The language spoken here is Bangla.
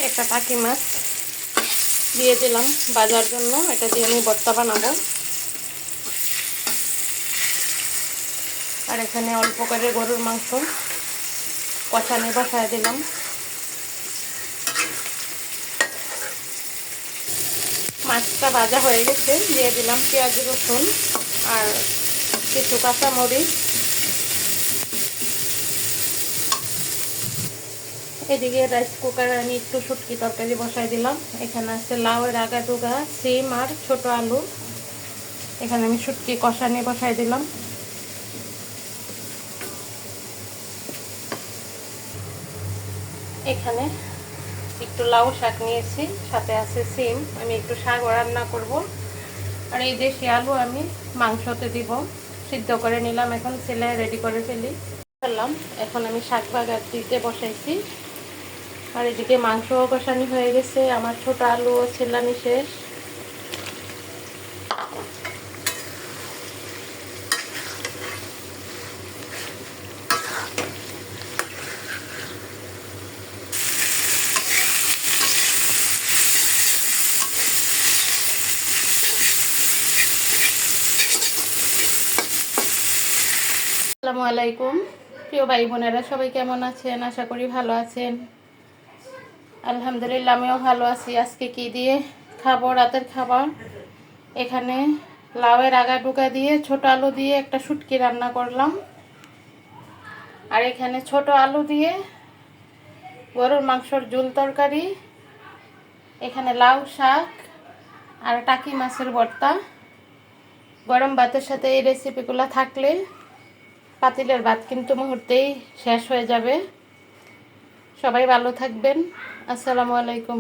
একটা টাকি মাছ দিয়ে দিলাম ভাজার জন্য। এটা দিয়ে আমি ভর্তা বানাবো। আর এখানে অল্প করে গরুর মাংস কষানি বসায় দিলাম। মাছটা ভাজা হয়ে গেছে, দিয়ে দিলাম পেঁয়াজ রসুন আর কিছু কাঁচামরিচ। এদিকে রাইস কুকারে আমি একটু শুটকি তরকারি বসাই দিলাম। এখানে আছে লাউয়ের আগা ডুগা, সিম আর ছোট আলু। এখানে আমি শুটকি কষানি বসাই দিলাম। এখানে একটু লাউ শাক নিয়েছি, সাথে আছে সিম। আমি একটু শাক রান্না করব। আর এই দেশি আলু আমি মাংসতে দিব, সিদ্ধ করে নিলাম। এখন ছেলে রেডি করে ফেললাম। এখন আমি শাক বাগার দিতে বসাইছি। আর এদিকে মাংসও কষানি হয়ে গেছে, আমার ছোট আলুও ছেলানি শেষ। আসসালামু আলাইকুম প্রিয় ভাই বোনেরা, সবাই কেমন আছেন? আশা করি ভালো আছেন। আলহামদুলিল্লাহ, আমিও ভালো আছি। আজকে কি দিয়ে খাবো রাতের খাবার? এখানে লাউয়ের আগা ডুগা দিয়ে ছোট আলু দিয়ে একটা শুটকি রান্না করলাম। আর এখানে ছোট আলু দিয়ে গরুর মাংসর ঝোল তরকারি। এখানে লাউ শাক আর টাকি মাছের ভর্তা। গরম ভাতের সাথে এই রেসিপিগুলো থাকলে পাতিলের ভাত কিন্তু মুহূর্তেই শেষ হয়ে যাবে। সবাই ভালো থাকবেন। আসসালামু আলাইকুম।